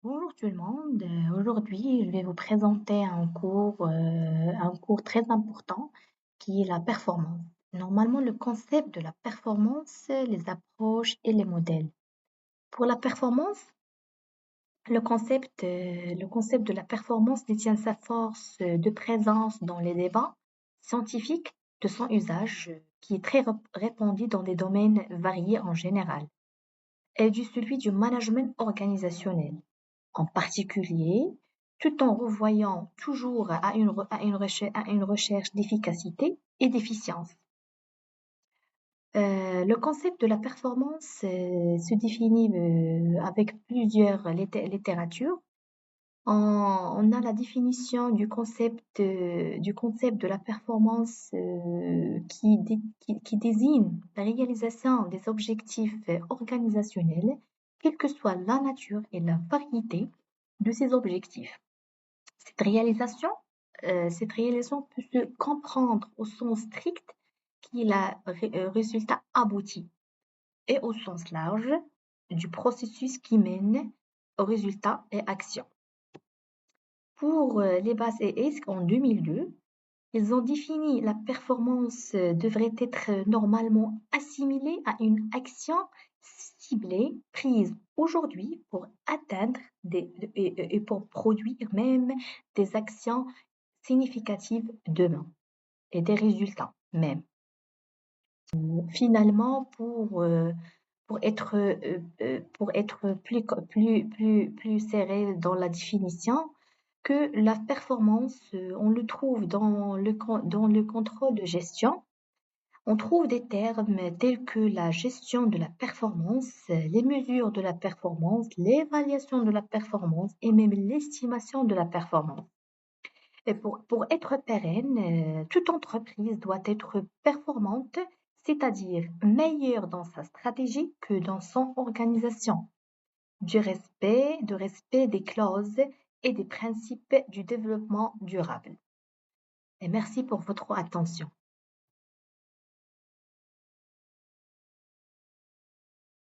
Bonjour tout le monde. Aujourd'hui, je vais vous présenter un cours très important qui est la performance. Normalement, le concept de la performance, les approches et les modèles. Pour la performance, le concept de la performance détient sa force de présence dans les débats scientifiques de son usage, qui est très répandu dans des domaines variés en général, et du celui du management organisationnel en particulier, tout en revoyant toujours à une recherche d'efficacité et d'efficience. Le concept de la performance se définit avec plusieurs littératures. On a la définition du concept de la performance qui désigne la réalisation des objectifs organisationnels, quelle que soit la nature et la variété de ces objectifs. Cette réalisation peut se comprendre au sens strict qui est le résultat abouti et au sens large du processus qui mène au résultat et action. Pour les bases et ESC en 2002, ils ont défini la performance devrait être normalement assimilée à une action ciblée prise aujourd'hui pour atteindre et pour produire même des actions significatives demain et des résultats même. Finalement, pour être plus serré dans la définition, que la performance, on le trouve dans le contrôle de gestion. On trouve des termes tels que la gestion de la performance, les mesures de la performance, l'évaluation de la performance et même l'estimation de la performance. Et pour être pérenne, toute entreprise doit être performante, c'est-à-dire meilleure dans sa stratégie que dans son organisation. De respect des clauses et des principes du développement durable. Et merci pour votre attention.